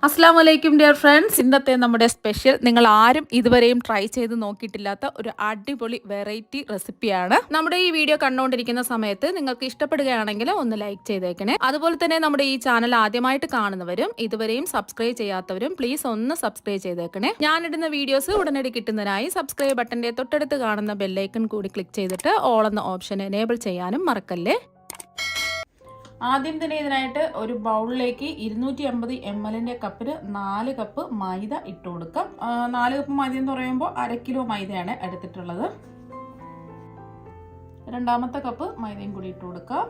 അസ്സാം വലൈക്കും dear friends. ഇന്നത്തെ നമ്മുടെ സ്പെഷ്യൽ നിങ്ങൾ ആരും ഇതുവരെയും ട്രൈ ചെയ്ത് നോക്കിയിട്ടില്ലാത്ത ഒരു അടിപൊളി വെറൈറ്റി റെസിപ്പിയാണ്. നമ്മുടെ ഈ വീഡിയോ കണ്ടുകൊണ്ടിരിക്കുന്ന സമയത്ത് നിങ്ങൾക്ക് ഇഷ്ടപ്പെടുകയാണെങ്കിൽ ഒന്ന് ലൈക്ക് ചെയ്തേക്കണേ. അതുപോലെ തന്നെ നമ്മുടെ ഈ ചാനൽ ആദ്യമായിട്ട് കാണുന്നവരും ഇതുവരെയും സബ്സ്ക്രൈബ് ചെയ്യാത്തവരും പ്ലീസ് ഒന്ന് സബ്സ്ക്രൈബ് ചെയ്തേക്കണേ. ഞാനിടുന്ന വീഡിയോസ് ഉടനടി കിട്ടുന്നതിനായി സബ്സ്ക്രൈബ് ബട്ടന്റെ തൊട്ടടുത്ത് കാണുന്ന ബെല്ലൈക്കൺ കൂടി ക്ലിക്ക് ചെയ്തിട്ട് ഓൾ എന്ന ഓപ്ഷൻ എനേബിൾ ചെയ്യാനും മറക്കല്ലേ. ആദ്യം തന്നെ ഇതിനായിട്ട് ഒരു ബൗളിലേക്ക് 250 ml കപ്പിന് 4 കപ്പ് മൈദ ഇട്ട് കൊടുക്കാം. 4 കപ്പ് മൈദ എന്ന് പറയുമ്പോൾ 1/2 കിലോ മൈദയാണ് എടുത്തിട്ടുള്ളത്. രണ്ടാമത്തെ കപ്പ് മൈദയും കൂടി ഇട്ട് കൊടുക്കാം.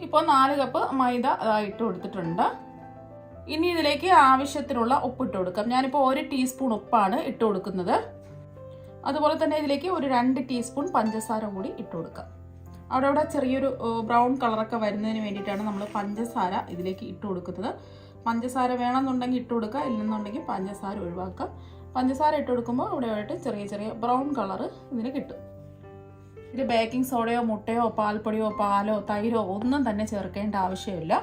ഇപ്പോൾ 4 കപ്പ് മൈദ ഇട്ട് കൊടുത്തിട്ടുണ്ട്. ഇനി ഇതിലേക്ക് ആവശ്യത്തിനുള്ള ഉപ്പ് ഇട്ട് കൊടുക്കാം. ഞാനിപ്പോൾ 1 ടീസ്പൂൺ ഉപ്പാണ് ഇട്ട് കൊടുക്കുന്നത്. അതുപോലെ തന്നെ ഇതിലേക്ക് ഒരു 2 ടീസ്പൂൺ പഞ്ചസാര കൂടി ഇട്ട് കൊടുക്കാം. അവിടെ ചെറിയൊരു ബ്രൗൺ കളറൊക്കെ വരുന്നതിന് വേണ്ടിയിട്ടാണ് നമ്മൾ പഞ്ചസാര ഇതിലേക്ക് ഇട്ട് കൊടുക്കുന്നത്. പഞ്ചസാര വേണമെന്നുണ്ടെങ്കിൽ ഇട്ട് കൊടുക്കുക, ഇല്ലെന്നുണ്ടെങ്കിൽ പഞ്ചസാര ഒഴിവാക്കാം. പഞ്ചസാര ഇട്ട് കൊടുക്കുമ്പോൾ ഇവിടെയായിട്ട് ചെറിയ ബ്രൗൺ കളർ ഇതിന് കിട്ടും. ഇത് ബേക്കിംഗ് സോഡയോ മുട്ടയോ പാൽപ്പൊടിയോ പാലോ തൈരോ ഒന്നും തന്നെ ചേർക്കേണ്ട ആവശ്യമില്ല.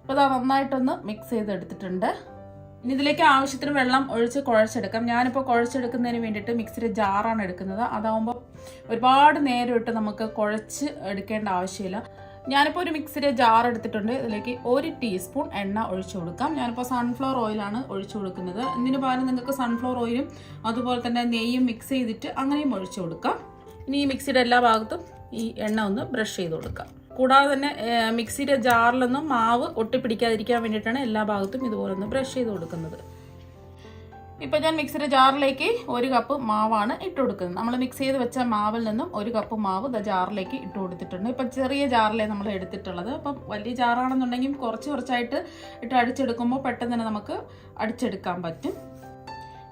അപ്പോൾ അത് നന്നായിട്ടൊന്ന് മിക്സ് ചെയ്തെടുത്തിട്ടുണ്ട്. ഇനി ഇതിലേക്ക് ആവശ്യത്തിന് വെള്ളം ഒഴിച്ച് കുഴച്ചെടുക്കാം. ഞാനിപ്പോൾ കുഴച്ചെടുക്കുന്നതിന് വേണ്ടിയിട്ട് മിക്സിയുടെ ജാറാണ് എടുക്കുന്നത്. അതാവുമ്പോൾ ഒരുപാട് നേരം ഇട്ട് നമുക്ക് കുഴച്ച് എടുക്കേണ്ട ആവശ്യമില്ല. ഞാനിപ്പോൾ ഒരു മിക്സിയുടെ ജാർ എടുത്തിട്ടുണ്ട്. ഇതിലേക്ക് 1 ടീസ്പൂൺ എണ്ണ ഒഴിച്ചു കൊടുക്കാം. ഞാനിപ്പോൾ സൺഫ്ലവർ ഓയിലാണ് ഒഴിച്ചു കൊടുക്കുന്നത്. ഇതിന് പകരം നിങ്ങൾക്ക് സൺഫ്ലവർ ഓയിലും അതുപോലെ തന്നെ നെയ്യും മിക്സ് ചെയ്തിട്ട് അങ്ങനെയും ഒഴിച്ചു കൊടുക്കാം. ഇനി ഈ മിക്സിയുടെ എല്ലാ ഭാഗത്തും ഈ എണ്ണ ഒന്ന് ബ്രഷ് ചെയ്ത് കൊടുക്കാം. കൂടാതെ തന്നെ മിക്സിയുടെ ജാറിലൊന്നും മാവ് ഒട്ടിപ്പിടിക്കാതിരിക്കാൻ വേണ്ടിയിട്ടാണ് എല്ലാ ഭാഗത്തും ഇതുപോലെ ഒന്ന് ബ്രഷ് ചെയ്ത് കൊടുക്കുന്നത്. ഇപ്പം ഞാൻ മിക്സിയുടെ ജാറിലേക്ക് 1 കപ്പ് മാവാണ് ഇട്ട് കൊടുക്കുന്നത്. നമ്മൾ മിക്സ് ചെയ്ത് വെച്ച മാവിൽ നിന്നും 1 കപ്പ് മാവ് ജാറിലേക്ക് ഇട്ട് കൊടുത്തിട്ടുണ്ട്. ഇപ്പം ചെറിയ ജാറിലേ നമ്മൾ എടുത്തിട്ടുള്ളത്. അപ്പം വലിയ ജാറാണെന്നുണ്ടെങ്കിൽ കുറച്ചായിട്ട് ഇട്ട് അടിച്ചെടുക്കുമ്പോൾ പെട്ടെന്ന് തന്നെ നമുക്ക് അടിച്ചെടുക്കാൻ പറ്റും.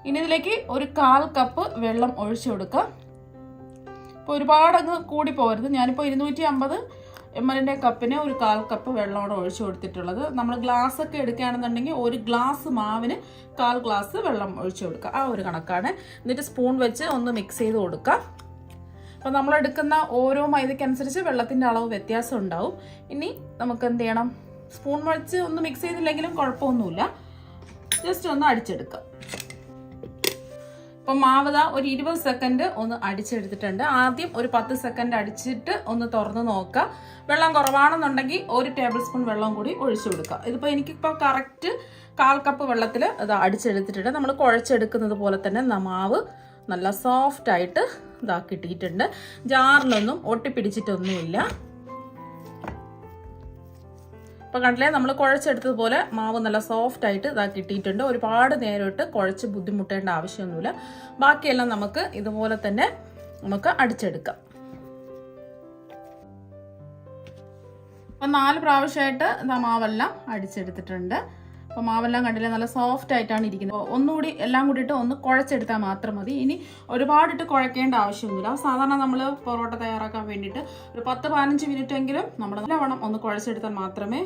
ഇനി ഇതിലേക്ക് ഒരു 1/4 കപ്പ് വെള്ളം ഒഴിച്ചു കൊടുക്കാം. ഇപ്പോൾ ഒരുപാടങ്ങ് കൂടി പോകരുത്. ഞാനിപ്പോൾ 250 ml കപ്പിന് ഒരു 1/4 കപ്പ് വെള്ളമാണ് ഒഴിച്ചു കൊടുത്തിട്ടുള്ളത്. നമ്മൾ ഗ്ലാസ് ഒക്കെ എടുക്കുകയാണെന്നുണ്ടെങ്കിൽ 1 ഗ്ലാസ് മാവിന് 1/4 ഗ്ലാസ് വെള്ളം ഒഴിച്ചു കൊടുക്കുക. ആ ഒരു കണക്കാണ്. എന്നിട്ട് സ്പൂൺ വെച്ച് ഒന്ന് മിക്സ് ചെയ്ത് കൊടുക്കാം. അപ്പോൾ നമ്മൾ എടുക്കുന്ന ഓരോ മൈദയ്ക്കനുസരിച്ച് വെള്ളത്തിൻ്റെ അളവ് വ്യത്യാസം ഉണ്ടാവും. ഇനി നമുക്ക് എന്ത് ചെയ്യണം, സ്പൂൺ വെച്ച് ഒന്ന് മിക്സ് ചെയ്തില്ലെങ്കിലും കുഴപ്പമൊന്നുമില്ല, ജസ്റ്റ് ഒന്ന് അടിച്ചെടുക്കാം. അപ്പം മാവ് ഒരു 20 സെക്കൻഡ് ഒന്ന് അടിച്ചെടുത്തിട്ടുണ്ട്. ആദ്യം ഒരു 10 സെക്കൻഡ് അടിച്ചിട്ട് ഒന്ന് തുറന്ന് നോക്കുക. വെള്ളം കുറവാണെന്നുണ്ടെങ്കിൽ 1 ടേബിൾ സ്പൂൺ വെള്ളം കൂടി ഒഴിച്ചു കൊടുക്കുക. ഇതിപ്പോൾ എനിക്കിപ്പോൾ കറക്റ്റ് 1/4 കപ്പ് വെള്ളത്തിൽ ഇത് അടിച്ചെടുത്തിട്ടുണ്ട്. നമ്മൾ കുഴച്ചെടുക്കുന്നത് പോലെ തന്നെ മാവ് നല്ല സോഫ്റ്റായിട്ട് കിട്ടിയിട്ടുണ്ട്. ജാറിലൊന്നും ഒട്ടിപ്പിടിച്ചിട്ടൊന്നുമില്ല. ഇപ്പോൾ കണ്ടില്ലേ, നമ്മൾ കുഴച്ചെടുത്തതുപോലെ മാവ് നല്ല സോഫ്റ്റ് ആയിട്ട് കിട്ടിയിട്ടുണ്ട്. ഒരുപാട് നേരിട്ട് കുഴച്ച് ബുദ്ധിമുട്ടേണ്ട ആവശ്യമൊന്നുമില്ല. ബാക്കിയെല്ലാം നമുക്ക് ഇതുപോലെ തന്നെ നമുക്ക് അടിച്ചെടുക്കാം. അപ്പം 4 പ്രാവശ്യമായിട്ട് മാവെല്ലാം അടിച്ചെടുത്തിട്ടുണ്ട്. അപ്പോൾ മാവെല്ലാം കണ്ടില്ലേ, നല്ല സോഫ്റ്റ് ആയിട്ടാണ് ഇരിക്കുന്നത്. ഒന്നുകൂടി എല്ലാം കൂടിയിട്ട് ഒന്ന് കുഴച്ചെടുത്താൽ മാത്രം മതി. ഇനി ഒരുപാടിട്ട് കുഴക്കേണ്ട ആവശ്യമൊന്നുമില്ല. സാധാരണ നമ്മൾ പൊറോട്ട തയ്യാറാക്കാൻ വേണ്ടിയിട്ട് ഒരു 10-15 മിനിറ്റ് എങ്കിലും നമ്മൾ നല്ലവണ്ണം ഒന്ന് കുഴച്ചെടുത്താൽ മാത്രമേ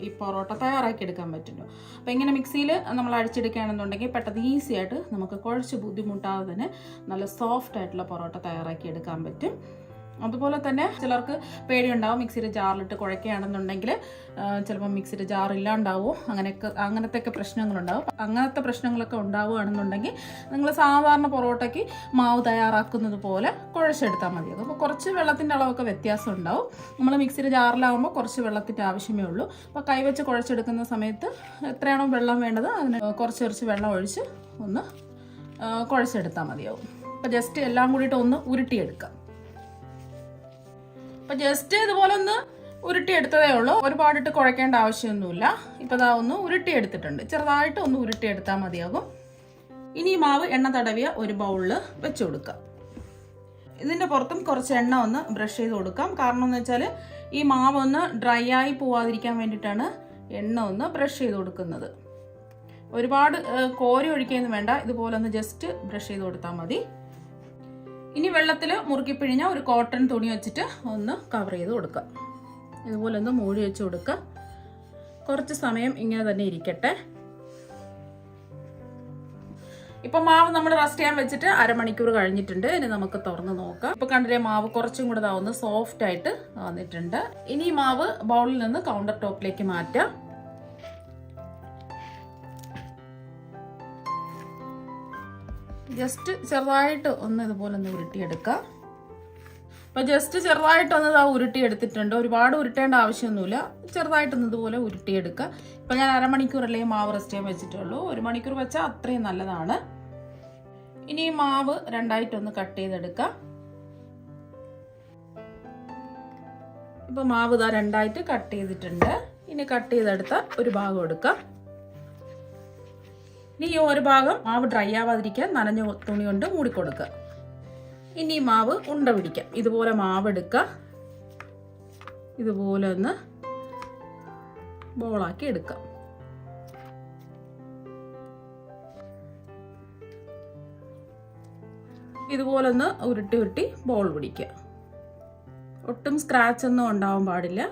ഈ പൊറോട്ട തയ്യാറാക്കി എടുക്കാൻ പറ്റുള്ളൂ. അപ്പോൾ ഇങ്ങനെ മിക്സിയിൽ നമ്മൾ അടിച്ചെടുക്കുകയാണെന്നുണ്ടെങ്കിൽ പെട്ടെന്ന് ഈസി ആയിട്ട് നമുക്ക് കുഴച്ച് ബുദ്ധിമുട്ടാതെ തന്നെ നല്ല സോഫ്റ്റ് ആയിട്ടുള്ള പൊറോട്ട തയ്യാറാക്കി എടുക്കാൻ പറ്റും. അതുപോലെ തന്നെ ചിലർക്ക് പേടിയുണ്ടാവും, മിക്സിയുടെ ജാറിലിട്ട് കുഴക്കുകയാണെന്നുണ്ടെങ്കിൽ ചിലപ്പോൾ മിക്സിയുടെ ജാറില്ലാണ്ടാവോ, അങ്ങനത്തെ പ്രശ്നങ്ങളുണ്ടാവും. അങ്ങനത്തെ പ്രശ്നങ്ങളൊക്കെ ഉണ്ടാവുകയാണെന്നുണ്ടെങ്കിൽ നിങ്ങൾ സാധാരണ പൊറോട്ടയ്ക്ക് മാവ് തയ്യാറാക്കുന്നത് പോലെ കുഴച്ചെടുത്താൽ മതി. അപ്പോൾ കുറച്ച് വെള്ളത്തിൻ്റെ അളവൊക്കെ വ്യത്യാസം ഉണ്ടാവും. നമ്മൾ മിക്സിയുടെ ജാറിലാവുമ്പോൾ കുറച്ച് വെള്ളത്തിൻ്റെ ആവശ്യമേ ഉള്ളൂ. അപ്പോൾ കൈവച്ച് കുഴച്ചെടുക്കുന്ന സമയത്ത് എത്രയാണോ വെള്ളം വേണ്ടത് അതിന് കുറച്ച് വെള്ളം ഒഴിച്ച് ഒന്ന് കുഴച്ചെടുത്താൽ മതിയാവും. അപ്പോൾ ജസ്റ്റ് എല്ലാം കൂടിയിട്ട് ഒന്ന് ഉരുട്ടിയെടുക്കാം. അപ്പോൾ ജസ്റ്റ് ഇതുപോലെ ഒന്ന് ഉരുട്ടിയെടുത്തതേ ഉള്ളൂ, ഒരുപാടിട്ട് കുഴക്കേണ്ട ആവശ്യമൊന്നുമില്ല. ഇപ്പോൾ ഒന്ന് ഉരുട്ടിയെടുത്തിട്ടുണ്ട്. ചെറുതായിട്ട് ഒന്ന് ഉരുട്ടിയെടുത്താൽ മതിയാകും. ഇനി ഈ മാവ് എണ്ണ തടവിയ ഒരു ബൗളിൽ വെച്ച് കൊടുക്കാം. ഇതിൻ്റെ പുറത്തും കുറച്ച് എണ്ണ ഒന്ന് ബ്രഷ് ചെയ്ത് കൊടുക്കാം. കാരണം എന്ന് വെച്ചാൽ ഈ മാവ് ഒന്ന് ഡ്രൈ ആയി പോവാതിരിക്കാൻ വേണ്ടിയിട്ടാണ് എണ്ണ ഒന്ന് ബ്രഷ് ചെയ്ത് കൊടുക്കുന്നത്. ഒരുപാട് കോരി ഒഴിക്കുകയൊന്നും വേണ്ട, ഇതുപോലെ ഒന്ന് ജസ്റ്റ് ബ്രഷ് ചെയ്ത് കൊടുത്താൽ മതി. ഇനി വെള്ളത്തിൽ മുറുക്കി പിഴിഞ്ഞ ഒരു കോട്ടൺ തുണി വെച്ചിട്ട് ഒന്ന് കവർ ചെയ്ത് കൊടുക്കുക. ഇതുപോലെ ഒന്ന് മൂടി വെച്ച് കൊടുക്കുക. കുറച്ച് സമയം ഇങ്ങനെ തന്നെ ഇരിക്കട്ടെ. ഇപ്പൊ മാവ് നമ്മൾ റെസ്റ്റ് ചെയ്യാൻ വെച്ചിട്ട് അരമണിക്കൂർ കഴിഞ്ഞിട്ടുണ്ട്. ഇനി നമുക്ക് തുറന്ന് നോക്കാം. ഇപ്പൊ കണ്ടില്ലേ, മാവ് കുറച്ചും കൂടെ ഒന്ന് സോഫ്റ്റ് ആയിട്ട് വന്നിട്ടുണ്ട്. ഇനി ഈ മാവ് ബൗളിൽ നിന്ന് കൗണ്ടർ ടോപ്പിലേക്ക് മാറ്റാം. ജസ്റ്റ് ചെറുതായിട്ട് ഒന്ന് ഇതുപോലെ ഒന്ന് ഉരുട്ടിയെടുക്കാം. അപ്പോൾ ജസ്റ്റ് ചെറുതായിട്ടൊന്ന് ഇതാ ഉരുട്ടിയെടുത്തിട്ടുണ്ട്. ഒരുപാട് ഉരുട്ടേണ്ട ആവശ്യമൊന്നുമില്ല. ചെറുതായിട്ടൊന്ന് ഇതുപോലെ ഉരുട്ടിയെടുക്കുക. ഇപ്പോൾ ഞാൻ അരമണിക്കൂറല്ലേ മാവ് റെസ്റ്റ് ചെയ്യാൻ വെച്ചിട്ടുള്ളൂ. 1 മണിക്കൂർ വെച്ചാൽ അത്രയും നല്ലതാണ്. ഇനി ഈ മാവ് രണ്ടായിട്ടൊന്ന് കട്ട് ചെയ്തെടുക്കാം. ഇപ്പോൾ മാവ് ഇതാ രണ്ടായിട്ട് കട്ട് ചെയ്തിട്ടുണ്ട്. ഇനി കട്ട് ചെയ്തെടുത്ത ഒരു ഭാഗം എടുക്കാം. ഇനി ഈ ഒരു ഭാഗം മാവ് ഡ്രൈ ആവാതിരിക്കാൻ നനഞ്ഞ തുണി കൊണ്ട് മൂടിക്കൊടുക്കുക. ഇനി മാവ് ഉണ്ട പിടിക്കാം. ഇതുപോലെ മാവ് എടുക്കുക. ഇതുപോലെ ഒന്ന് ബോളാക്കി എടുക്കാം. ഇതുപോലെ ഒന്ന് ഉരുട്ടി ഉരുട്ടി ബോൾ പിടിക്കുക. ഒട്ടും സ്ക്രാച്ച് ഒന്നും ഉണ്ടാവാൻ പാടില്ല.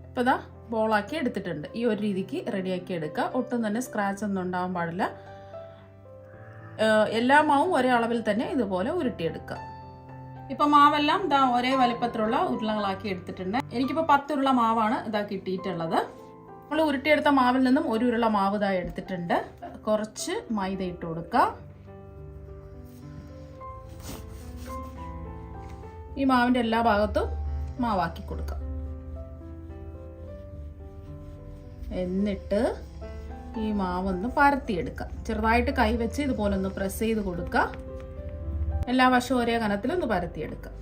ഇപ്പം ദാ ബോളാക്കി എടുത്തിട്ടുണ്ട്. ഈ ഒരു രീതിക്ക് റെഡിയാക്കി എടുക്കുക. ഒട്ടും തന്നെ സ്ക്രാച്ച് ഒന്നും ഉണ്ടാവാൻ പാടില്ല. എല്ലാ മാവും ഒരേ അളവിൽ തന്നെ ഇതുപോലെ ഉരുട്ടിയെടുക്കുക. ഇപ്പം മാവെല്ലാം ഇതാ ഒരേ വലുപ്പത്തിലുള്ള ഉരുളകളാക്കി എടുത്തിട്ടുണ്ട്. എനിക്കിപ്പോൾ 10 ഉരുള മാവാണ് ഇതാ കിട്ടിയിട്ടുള്ളത്. നമ്മൾ ഉരുട്ടിയെടുത്ത മാവിൽ നിന്നും 1 ഉരുള മാവ് ഇതായി എടുത്തിട്ടുണ്ട്. കുറച്ച് മൈദ ഇട്ട് കൊടുക്കുക. ഈ മാവിൻ്റെ എല്ലാ ഭാഗത്തും മാവാക്കി കൊടുക്കുക. എന്നിട്ട് ഈ മാവൊന്ന് പരത്തിയെടുക്കുക. ചെറുതായിട്ട് കൈ വെച്ച് ഇതുപോലെ ഒന്ന് പ്രസ് ചെയ്ത് കൊടുക്കുക. എല്ലാ വശവും ഒരേ കനത്തിലൊന്ന് പരത്തിയെടുക്കുക.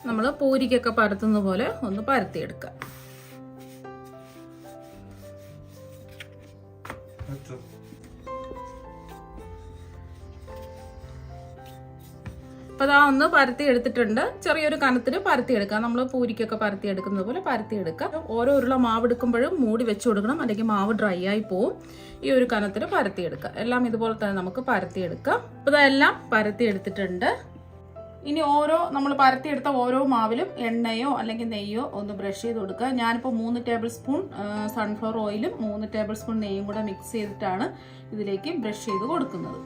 നമ്മൾ പൂരിക്കൊക്കെ പരത്തുന്ന പോലെ ഒന്ന് പരത്തിയെടുക്കുക. അപ്പോൾ അതാ ഒന്ന് പരത്തി എടുത്തിട്ടുണ്ട്. ചെറിയൊരു കനത്തിൽ പരത്തിയെടുക്കുക. നമ്മൾ പൂരിക്കൊക്കെ പരത്തിയെടുക്കുന്നത് പോലെ പരത്തിയെടുക്കുക. ഓരോ ഉരുള മാവ് എടുക്കുമ്പോഴും മൂടി വെച്ച് കൊടുക്കണം, അല്ലെങ്കിൽ മാവ് ഡ്രൈ ആയി പോവും. ഈ ഒരു കനത്തിൽ പരത്തിയെടുക്കുക. എല്ലാം ഇതുപോലെ തന്നെ നമുക്ക് പരത്തിയെടുക്കാം. അപ്പോൾ ഇതെല്ലാം പരത്തിയെടുത്തിട്ടുണ്ട്. ഇനി നമ്മൾ പരത്തിയെടുത്ത ഓരോ മാവിലും എണ്ണയോ അല്ലെങ്കിൽ നെയ്യോ ഒന്ന് ബ്രഷ് ചെയ്ത് കൊടുക്കുക. ഞാനിപ്പോൾ 3 ടേബിൾ സ്പൂൺ സൺഫ്ലവർ ഓയിലും 3 ടേബിൾ സ്പൂൺ നെയ്യും കൂടെ മിക്സ് ചെയ്തിട്ടാണ് ഇതിലേക്ക് ബ്രഷ് ചെയ്ത് കൊടുക്കുന്നത്.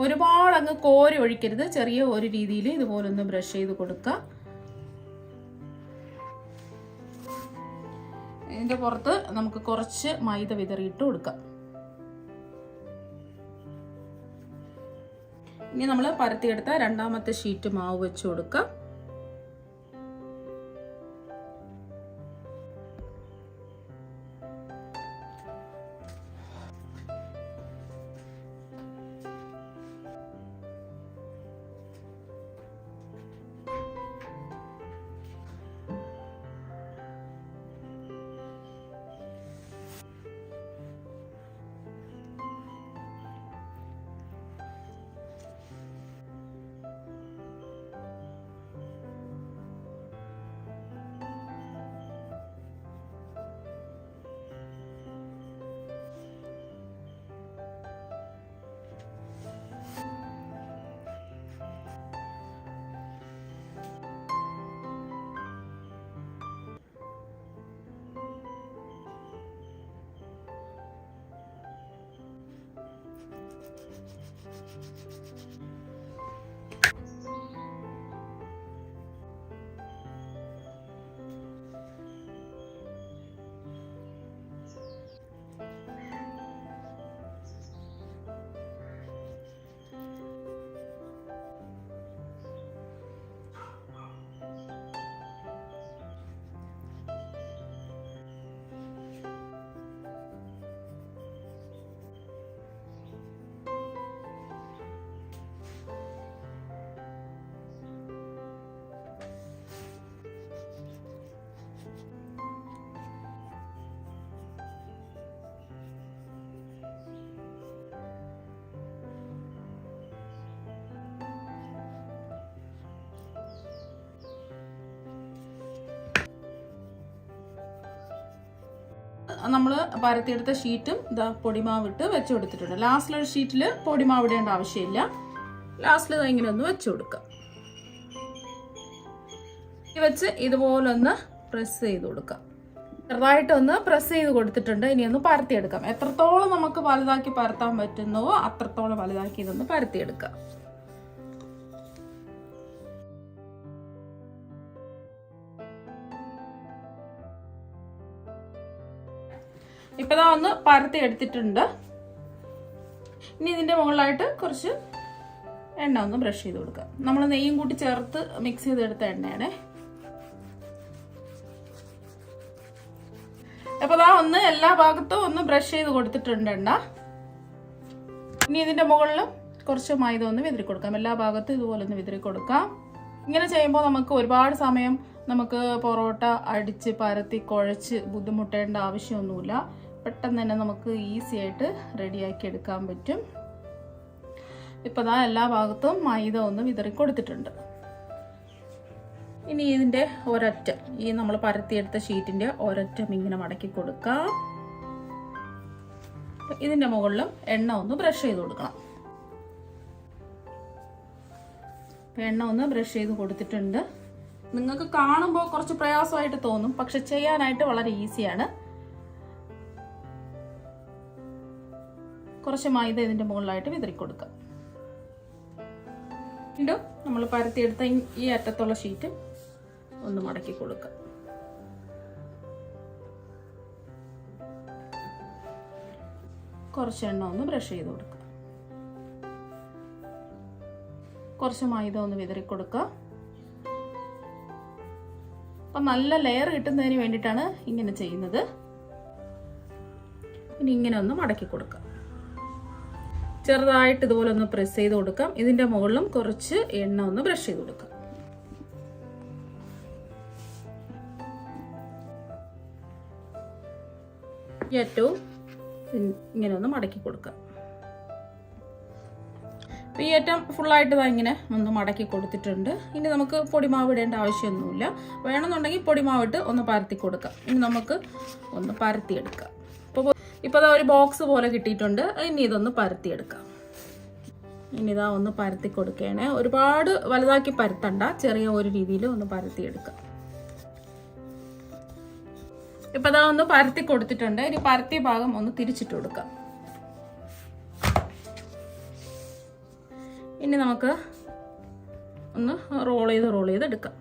ഒരുപാട് അങ്ങ് കോരി ഒഴിക്കരുത്. ചെറിയ ഒരു രീതിയിൽ ഇതുപോലെ ഒന്ന് ബ്രഷ് ചെയ്ത് കൊടുക്കുക. ഇതിൻ്റെ പുറത്ത് നമുക്ക് കുറച്ച് മൈദ വിതറിയിട്ട് കൊടുക്കാം. ഇനി നമ്മൾ പരത്തിയെടുത്ത രണ്ടാമത്തെ ഷീറ്റ് മാവ് വെച്ച് കൊടുക്കാം. നമ്മൾ പരത്തിയെടുത്ത ഷീറ്റും ഇതാ പൊടിമാവിട്ട് വെച്ച് കൊടുത്തിട്ടുണ്ട്. ലാസ്റ്റിലൊരു ഷീറ്റിൽ പൊടിമാവ് ഇടേണ്ട ആവശ്യമില്ല. ലാസ്റ്റിൽ ഇങ്ങനെ ഒന്ന് വെച്ച് കൊടുക്കുക. വെച്ച് ഇതുപോലെ ഒന്ന് പ്രസ് ചെയ്ത് കൊടുക്കുക. ചെറുതായിട്ടൊന്ന് പ്രസ് ചെയ്ത് കൊടുത്തിട്ടുണ്ട്. ഇനി ഒന്ന് പരത്തിയെടുക്കാം. എത്രത്തോളം നമുക്ക് വലുതാക്കി പരത്താൻ പറ്റുന്നുവോ അത്രത്തോളം വലുതാക്കി ഇതൊന്ന് പരത്തിയെടുക്കാം. ഇപ്പം ഇതാ ഒന്ന് പരത്തി എടുത്തിട്ടുണ്ട്. ഇനി ഇതിൻ്റെ മുകളിലായിട്ട് കുറച്ച് എണ്ണ ഒന്ന് ബ്രഷ് ചെയ്ത് കൊടുക്കാം. നമ്മൾ നെയ്യും കൂട്ടി ചേർത്ത് മിക്സ് ചെയ്തെടുത്ത എണ്ണയാണ്. അപ്പോൾ ഇതാ ഒന്ന് എല്ലാ ഭാഗത്തും ഒന്ന് ബ്രഷ് ചെയ്ത് കൊടുത്തിട്ടുണ്ട് എണ്ണ. ഇനി ഇതിൻ്റെ മുകളിൽ കുറച്ച് മൈദ ഒന്ന് വിതറി കൊടുക്കാം. എല്ലാ ഭാഗത്തും ഇതുപോലെ ഒന്ന് വിതറി കൊടുക്കാം. ഇങ്ങനെ ചെയ്യുമ്പോൾ നമുക്ക് ഒരുപാട് സമയം നമുക്ക് പൊറോട്ട അടിച്ച് പരത്തി കുഴച്ച് ബുദ്ധിമുട്ടേണ്ട ആവശ്യമൊന്നുമില്ല. പെട്ടെന്ന് തന്നെ നമുക്ക് ഈസി ആയിട്ട് റെഡിയാക്കി എടുക്കാൻ പറ്റും. ഇപ്പോൾ ദാ എല്ലാ ഭാഗത്തും മൈദ ഒന്ന് വിതറി കൊടുത്തിട്ടുണ്ട്. ഇനി ഇതിൻ്റെ ഒരറ്റം, ഈ നമ്മൾ പരത്തിയെടുത്ത ഷീറ്റിൻ്റെ ഒരറ്റം ഇങ്ങനെ മടക്കി കൊടുക്കാം. ഇതിൻ്റെ മുകളിലും എണ്ണ ഒന്ന് ബ്രഷ് ചെയ്ത് കൊടുക്കണം. എണ്ണ ഒന്ന് ബ്രഷ് ചെയ്ത് കൊടുത്തിട്ടുണ്ട്. നിങ്ങൾക്ക് കാണുമ്പോൾ കുറച്ച് പ്രയാസമായിട്ട് തോന്നും, പക്ഷെ ചെയ്യാനായിട്ട് വളരെ ഈസിയാണ്. കുറച്ച് മൈദ ഇതിൻ്റെ മുകളിലായിട്ട് വിതറി കൊടുക്കാം. വീണ്ടും നമ്മൾ പരത്തിയെടുത്ത ഈ അറ്റത്തുള്ള ഷീറ്റ് ഒന്ന് മടക്കി കൊടുക്കാം. കുറച്ച് എണ്ണ ഒന്ന് ബ്രഷ് ചെയ്ത് കൊടുക്കുക. കുറച്ച് മൈദ ഒന്ന് വിതറി കൊടുക്കുക. അപ്പം നല്ല ലെയർ കിട്ടുന്നതിന് വേണ്ടിയിട്ടാണ് ഇങ്ങനെ ചെയ്യുന്നത്. ഇനി ഇങ്ങനെ ഒന്ന് മടക്കി കൊടുക്കാം. ചെറുതായിട്ട് ഇതുപോലെ ഒന്ന് പ്രസ് ചെയ്ത് കൊടുക്കാം. ഇതിൻ്റെ മുകളിലും കുറച്ച് എണ്ണ ഒന്ന് ബ്രഷ് ചെയ്ത് കൊടുക്കാം. ഏറ്റവും ഇങ്ങനെ ഒന്ന് മടക്കി കൊടുക്കാം. ഈ ഏറ്റവും ഫുള്ളായിട്ട് ഇങ്ങനെ ഒന്ന് മടക്കി കൊടുത്തിട്ടുണ്ട്. ഇനി നമുക്ക് പൊടിമാവ് ഇടേണ്ട ആവശ്യമൊന്നുമില്ല. വേണമെന്നുണ്ടെങ്കിൽ പൊടിമാവിട്ട് ഒന്ന് പരത്തി കൊടുക്കാം. ഇനി നമുക്ക് ഒന്ന് പരത്തിയെടുക്കാം. ഇപ്പോൾ ഒരു ബോക്സ് പോലെ കിട്ടിയിട്ടുണ്ട്. ഇനി ഇതൊന്ന് പരത്തിയെടുക്കാം. ഇനി ഇതാ ഒന്ന് പരത്തി കൊടുക്കുകയാണ്. ഒരുപാട് വലുതാക്കി പരത്തണ്ട, ചെറിയ ഒരു രീതിയിൽ ഒന്ന് പരത്തിയെടുക്കാം. ഇപ്പോൾ ഇതാ ഒന്ന് പരത്തി കൊടുത്തിട്ടുണ്ട്. ഇനി പരത്തിയ ഭാഗം ഒന്ന് തിരിച്ചിട്ട് കൊടുക്കാം. ഇനി നമുക്ക് ഒന്ന് റോൾ ചെയ്ത് എടുക്കാം.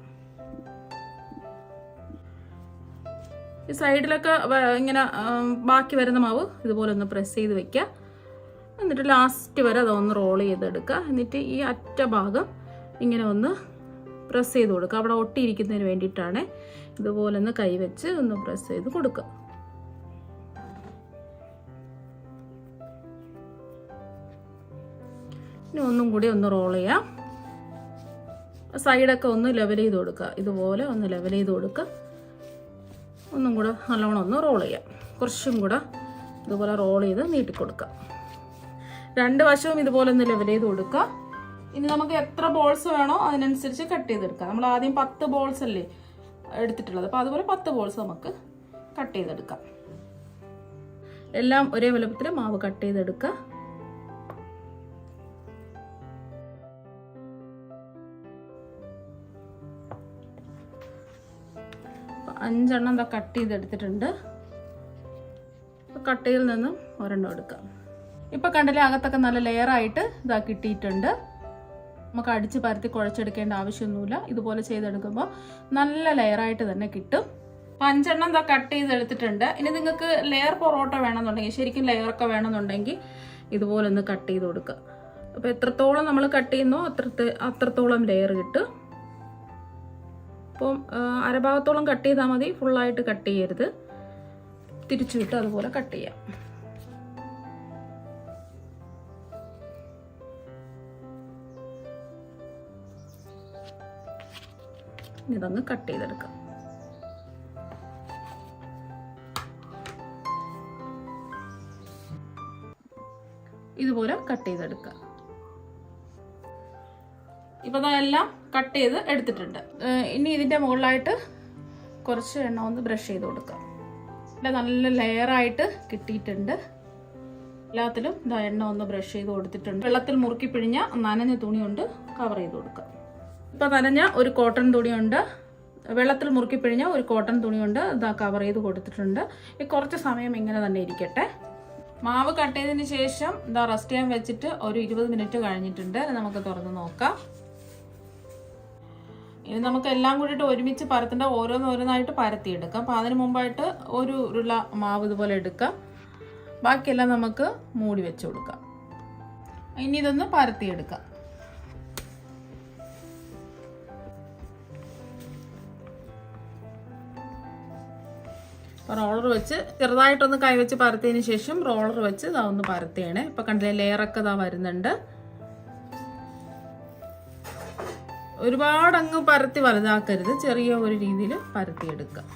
ഈ സൈഡിലൊക്കെ ഇങ്ങനെ ബാക്കി വരുന്ന മാവ് ഇതുപോലെ ഒന്ന് പ്രസ് ചെയ്ത് വെക്കുക. എന്നിട്ട് ലാസ്റ്റ് വരെ അതൊന്ന് റോൾ ചെയ്തെടുക്കുക. എന്നിട്ട് ഈ അറ്റ ഭാഗം ഇങ്ങനെ ഒന്ന് പ്രസ് ചെയ്ത് കൊടുക്കുക. അവിടെ ഒട്ടിയിരിക്കുന്നതിന് വേണ്ടിയിട്ടാണ്. ഇതുപോലെ ഒന്ന് കൈവച്ച് ഒന്ന് പ്രസ് ചെയ്ത് കൊടുക്കുക. ഇനി ഒന്നും കൂടി ഒന്ന് റോൾ ചെയ്യാം. സൈഡൊക്കെ ഒന്ന് ലെവൽ ചെയ്ത് കൊടുക്കുക. ഇതുപോലെ ഒന്ന് ലെവൽ ചെയ്ത് കൊടുക്കുക. ഒന്നും കൂടെ നല്ലോണം ഒന്ന് റോൾ ചെയ്യാം. കുറച്ചും കൂടെ ഇതുപോലെ റോൾ ചെയ്ത് നീട്ടിക്കൊടുക്കാം. രണ്ട് വശവും ഇതുപോലെ ഒന്ന് ലെവൽ ചെയ്ത് കൊടുക്കുക. ഇനി നമുക്ക് എത്ര ബോൾസ് വേണോ അതിനനുസരിച്ച് കട്ട് ചെയ്തെടുക്കാം. നമ്മൾ ആദ്യം 10 ബോൾസ് അല്ലേ എടുത്തിട്ടുള്ളത്. അപ്പോൾ അതുപോലെ 10 ബോൾസ് നമുക്ക് കട്ട് ചെയ്തെടുക്കാം. എല്ലാം ഒരേ വലുപ്പത്തിൽ മാവ് കട്ട് ചെയ്തെടുക്കുക. അഞ്ചെണ്ണം എന്താ കട്ട് ചെയ്തെടുത്തിട്ടുണ്ട്. കട്ടയിൽ നിന്നും ഒരെണ്ണം എടുക്കാം. ഇപ്പം കണ്ടില്ലേ, അകത്തൊക്കെ നല്ല ലെയറായിട്ട് ഇതാ കിട്ടിയിട്ടുണ്ട്. നമുക്ക് അടിച്ച് പരത്തി കുഴച്ചെടുക്കേണ്ട ആവശ്യമൊന്നുമില്ല. ഇതുപോലെ ചെയ്തെടുക്കുമ്പോൾ നല്ല ലെയറായിട്ട് തന്നെ കിട്ടും. അപ്പം 5 എണ്ണം എന്താ കട്ട് ചെയ്തെടുത്തിട്ടുണ്ട്. ഇനി നിങ്ങൾക്ക് ലെയർ പൊറോട്ട വേണമെന്നുണ്ടെങ്കിൽ, ശരിക്കും ലെയറൊക്കെ വേണമെന്നുണ്ടെങ്കിൽ ഇതുപോലെ ഒന്ന് കട്ട് ചെയ്ത് കൊടുക്കുക. അപ്പോൾ എത്രത്തോളം നമ്മൾ കട്ട് ചെയ്യുന്നോ അത്രത്തോളം ലെയർ കിട്ടും. അപ്പം അരഭാഗത്തോളം കട്ട് ചെയ്താൽ മതി, ഫുള്ളായിട്ട് കട്ട് ചെയ്യരുത്. തിരിച്ചു വിട്ട് അതുപോലെ കട്ട് ചെയ്യാം. ഇതങ്ങ് കട്ട് ചെയ്തെടുക്കാം. ഇതുപോലെ കട്ട് ചെയ്തെടുക്കാം. ഇപ്പം എല്ലാം കട്ട് ചെയ്ത് എടുത്തിട്ടുണ്ട്. ഇനി ഇതിൻ്റെ മുകളിലായിട്ട് കുറച്ച് എണ്ണ ഒന്ന് ബ്രഷ് ചെയ്ത് കൊടുക്കാം. നല്ല ലെയറായിട്ട് കിട്ടിയിട്ടുണ്ട്. എല്ലാത്തിലും എണ്ണ ഒന്ന് ബ്രഷ് ചെയ്ത് കൊടുത്തിട്ടുണ്ട്. വെള്ളത്തിൽ മുറുക്കി പിഴിഞ്ഞ നനഞ്ഞ തുണി കൊണ്ട് കവർ ചെയ്ത് കൊടുക്കാം. ഇപ്പം നനഞ്ഞ ഒരു കോട്ടൺ തുണിയുണ്ട്, വെള്ളത്തിൽ മുറുക്കി പിഴിഞ്ഞ ഒരു കോട്ടൺ തുണിയുണ്ട്, ഇതാ കവർ ചെയ്ത് കൊടുത്തിട്ടുണ്ട്. കുറച്ച് സമയം ഇങ്ങനെ തന്നെ ഇരിക്കട്ടെ. മാവ് കട്ട് ചെയ്തതിന് ശേഷം ഇതാ റെസ്റ്റ് ചെയ്യാൻ വെച്ചിട്ട് ഒരു 20 മിനിറ്റ് കഴിഞ്ഞിട്ടുണ്ട്. നമുക്ക് തുറന്ന് നോക്കാം. ഇനി നമുക്ക് എല്ലാം കൂടിയിട്ട് ഒരുമിച്ച് പരത്തേണ്ട, ഓരോന്നായിട്ട് പരത്തിയെടുക്കാം. അപ്പോൾ അതിന് മുമ്പായിട്ട് ഒരു ഉരുള മാവ് ഇതുപോലെ എടുക്കാം. ബാക്കിയെല്ലാം നമുക്ക് മൂടി വെച്ച് കൊടുക്കാം. ഇനി ഇതൊന്ന് പരത്തിയെടുക്കാം. റോളർ വെച്ച് ചെറുതായിട്ടൊന്ന് കൈവച്ച് പരത്തിയതിന് ശേഷം റോളർ വെച്ച് ഇതാ ഒന്ന് പരത്തിയണേ. ഇപ്പൊ കണ്ടില്ലേ, ലെയറൊക്കെ ഇതാ വരുന്നുണ്ട്. ഒരുപാട് അങ്ങ് പരത്തി വലുതാക്കരുത്, ചെറിയ ഒരു രീതിയിൽ പരത്തിയെടുക്കുക.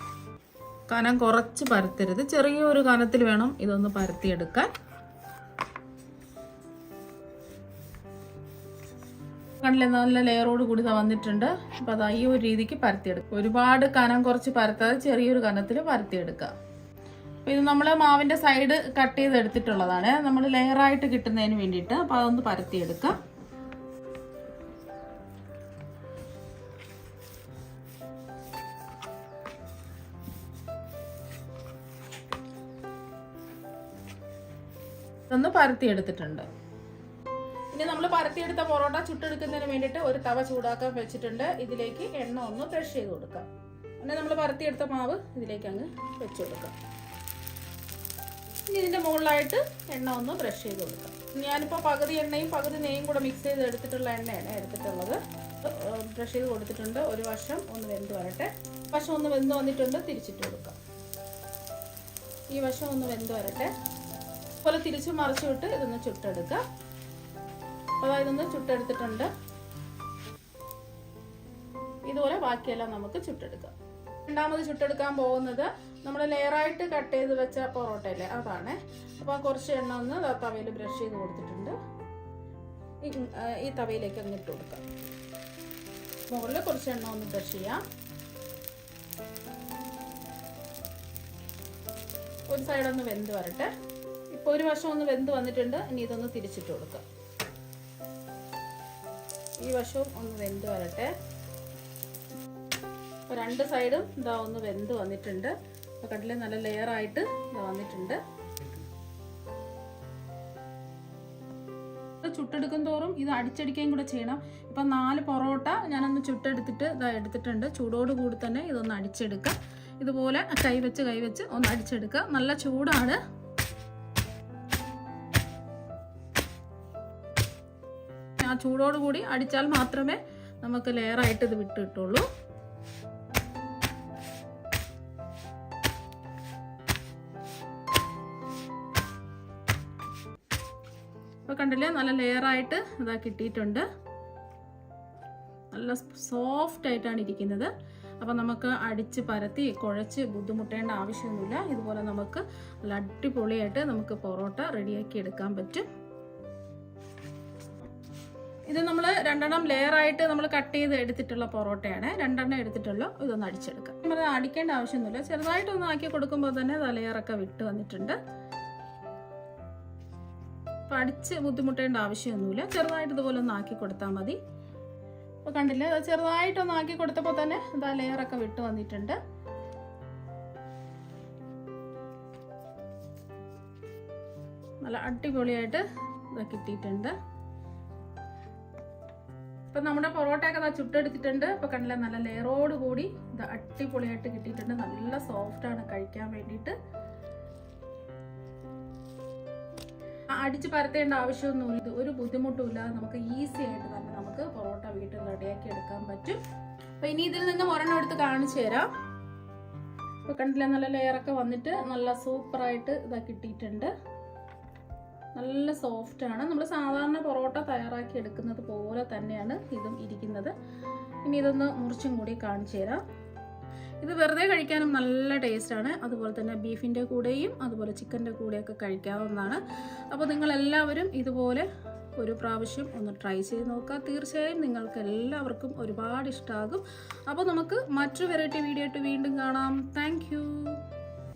കനം കുറച്ച് പരത്തരുത്, ചെറിയ ഒരു കനത്തിൽ വേണം ഇതൊന്ന് പരത്തിയെടുക്കാൻ. കണ്ടില്ലേ, നല്ല ലെയറോട് കൂടി വന്നിട്ടുണ്ട്. അപ്പൊ അതാ ഈ ഒരു രീതിക്ക് പരത്തിയെടുക്കുക. ഒരുപാട് കനം കുറച്ച് പരത്താതെ ചെറിയൊരു കനത്തിൽ പരത്തിയെടുക്കുക. അപ്പൊ ഇത് നമ്മൾ മാവിന്റെ സൈഡ് കട്ട് ചെയ്ത് എടുത്തിട്ടുള്ളതാണ്, നമ്മൾ ലെയറായിട്ട് കിട്ടുന്നതിന് വേണ്ടിയിട്ട്. അപ്പൊ അതൊന്ന് പരത്തിയെടുക്കാം. ഇതൊന്ന് പരത്തിയെടുത്തിട്ടുണ്ട്. ഇനി നമ്മൾ പരത്തിയെടുത്ത പൊറോട്ട ചുട്ടെടുക്കുന്നതിന് വേണ്ടിയിട്ട് ഒരു തവ ചൂടാക്കാൻ വെച്ചിട്ടുണ്ട്. ഇതിലേക്ക് എണ്ണ ഒന്ന് ബ്രഷ് ചെയ്ത് കൊടുക്കാം. പിന്നെ നമ്മൾ പരത്തിയെടുത്ത മാവ് ഇതിലേക്ക് അങ്ങ് വെച്ച് കൊടുക്കാം. ഇനി ഇതിൻ്റെ മുകളിലായിട്ട് എണ്ണ ഒന്ന് ബ്രഷ് ചെയ്ത് കൊടുക്കാം. ഞാനിപ്പോൾ പകുതി എണ്ണയും പകുതി നെയ്യും കൂടെ മിക്സ് ചെയ്ത് എടുത്തിട്ടുള്ള എണ്ണയാണ് എടുത്തിട്ടുള്ളത്. ബ്രഷ് ചെയ്ത് കൊടുത്തിട്ടുണ്ട്. ഒരു വശം ഒന്ന് വെന്ത് വരട്ടെ. വശം ഒന്ന് വെന്ത് വന്നിട്ടുണ്ട്, തിരിച്ചിട്ട് കൊടുക്കാം. ഈ വശം ഒന്ന് വെന്ത് വരട്ടെ. അതുപോലെ തിരിച്ചു മറിച്ചു വിട്ട് ഇതൊന്ന് ചുട്ടെടുക്കാം. അപ്പോൾ ഇതൊന്ന് ചുട്ടെടുത്തിട്ടുണ്ട്. ഇതുപോലെ ബാക്കിയെല്ലാം നമുക്ക് ചുട്ടെടുക്കാം. രണ്ടാമത് ചുട്ടെടുക്കാൻ പോകുന്നത് നമ്മൾ ലെയറായിട്ട് കട്ട് ചെയ്ത് വെച്ച പൊറോട്ടയല്ലേ, അതാണ്. അപ്പോൾ കുറച്ച് എണ്ണ ഒന്ന് തവയിൽ ബ്രഷ് ചെയ്ത് കൊടുത്തിട്ടുണ്ട്. ഈ തവയിലേക്ക് അങ്ങ് ഇട്ട് കൊടുക്കാം. മുകളിൽ കുറച്ച് എണ്ണ ഒന്ന് ബ്രഷ് ചെയ്യാം. ഒരു സൈഡൊന്ന് വെന്ത് വരട്ടെ. ഇപ്പോൾ ഒരു വശം ഒന്ന് വെന്ത് വന്നിട്ടുണ്ട്. ഇനി ഇതൊന്ന് തിരിച്ചിട്ട് കൊടുക്കാം. ഈ വശവും ഒന്ന് വെന്ത് വരട്ടെ. അപ്പോൾ രണ്ട് സൈഡും ഇതാ ഒന്ന് വെന്ത് വന്നിട്ടുണ്ട്. അപ്പോൾ കണ്ടില്ലേ, നല്ല ലെയറായിട്ട് ഇതാ വന്നിട്ടുണ്ട്. ചുട്ടെടുക്കും തോറും ഇത് അടിച്ചടിക്കുകയും കൂടെ ചെയ്യണം. ഇപ്പം 4 പൊറോട്ട ഞാനൊന്ന് ചുട്ടെടുത്തിട്ട് ഇതാ എടുത്തിട്ടുണ്ട്. ചൂടോട് കൂടി തന്നെ ഇതൊന്ന് അടിച്ചെടുക്കാം. ഇതുപോലെ കൈവച്ച് ഒന്ന് അടിച്ചെടുക്കുക. നല്ല ചൂടാണ്. ആ ചൂടോട് കൂടി അടിച്ചാൽ മാത്രമേ നമുക്ക് ലെയറായിട്ട് ഇത് വിട്ട് കിട്ടുള്ളൂ. ഇപ്പൊ കണ്ടില്ലേ, നല്ല ലെയറായിട്ട് ഇതാ കിട്ടിയിട്ടുണ്ട്. നല്ല സോഫ്റ്റ് ആയിട്ടാണ് ഇരിക്കുന്നത്. അപ്പം നമുക്ക് അടിച്ച് പരത്തി കുഴച്ച് ബുദ്ധിമുട്ടേണ്ട ആവശ്യമൊന്നുമില്ല. ഇതുപോലെ നമുക്ക് നല്ല അടിപൊളിയായിട്ട് നമുക്ക് പൊറോട്ട റെഡിയാക്കി എടുക്കാൻ പറ്റും. ഇത് നമ്മൾ 2 ലെയറായിട്ട് നമ്മൾ കട്ട് ചെയ്ത് എടുത്തിട്ടുള്ള പൊറോട്ടയാണ്. 2 എടുത്തിട്ടുള്ളൂ. ഇതൊന്ന് അടിച്ചെടുക്കാം. നമ്മൾ അടിക്കേണ്ട ആവശ്യമൊന്നുമില്ല. ചെറുതായിട്ടൊന്ന് ആക്കി കൊടുക്കുമ്പോൾ തന്നെ ലെയറൊക്കെ വിട്ട് വന്നിട്ടുണ്ട്. അപ്പം അടിച്ച് ബുദ്ധിമുട്ടേണ്ട ആവശ്യമൊന്നുമില്ല. ചെറുതായിട്ട് ഇതുപോലെ ഒന്ന് ആക്കി കൊടുത്താൽ മതി. അപ്പോൾ കണ്ടില്ലേ, ചെറുതായിട്ടൊന്ന് ആക്കി കൊടുത്തപ്പോൾ തന്നെ ഇതാ ലെയറൊക്കെ വിട്ട് വന്നിട്ടുണ്ട്. നല്ല അടിപൊളിയായിട്ട് ഇതാ കിട്ടിയിട്ടുണ്ട്. ഇപ്പം നമ്മുടെ പൊറോട്ടയൊക്കെ ഇതാ ചുട്ടെടുത്തിട്ടുണ്ട്. ഇപ്പോൾ കണ്ടില്ലേ, നല്ല ലെയറോട് കൂടി ഇത് അടിപൊളിയായിട്ട് കിട്ടിയിട്ടുണ്ട്. നല്ല സോഫ്റ്റാണ് കഴിക്കാൻ വേണ്ടിയിട്ട്. അടിച്ച് പരത്തേണ്ട ആവശ്യമൊന്നുമില്ല. ഇത് ഒരു ബുദ്ധിമുട്ടും ഇല്ലാതെ നമുക്ക് ഈസി ആയിട്ട് തന്നെ നമുക്ക് പൊറോട്ട വീട്ടിൽ റെഡിയാക്കി എടുക്കാൻ പറ്റും. അപ്പോൾ ഇനി ഇതിൽ നിന്ന് ഒരെണ്ണം എടുത്ത് കാണിച്ചു തരാം. ഇപ്പോൾ കണ്ടില്ലേ, നല്ല ലെയറൊക്കെ വന്നിട്ട് നല്ല സൂപ്പറായിട്ട് ഇതാ കിട്ടിയിട്ടുണ്ട്. നല്ല സോഫ്റ്റാണ്. നമ്മൾ സാധാരണ പൊറോട്ട തയ്യാറാക്കി എടുക്കുന്നത് പോലെ തന്നെയാണ് ഇതും ഇരിക്കുന്നത്. ഇനി ഇതൊന്ന് മുറിച്ചും കൂടി കാണിച്ചു തരാം. ഇത് വെറുതെ കഴിക്കാനും നല്ല ടേസ്റ്റാണ്. അതുപോലെ തന്നെ ബീഫിൻ്റെ കൂടെയും അതുപോലെ ചിക്കൻ്റെ കൂടെയൊക്കെ കഴിക്കാവുന്നതാണ്. അപ്പോൾ നിങ്ങളെല്ലാവരും ഇതുപോലെ ഒരു പ്രാവശ്യം ഒന്ന് ട്രൈ ചെയ്ത് നോക്കുക. തീർച്ചയായും നിങ്ങൾക്ക് എല്ലാവർക്കും ഒരുപാട് ഇഷ്ടമാകും. അപ്പോൾ നമുക്ക് മറ്റൊരു വെറൈറ്റി വീഡിയോ ആയിട്ട് വീണ്ടും കാണാം. താങ്ക്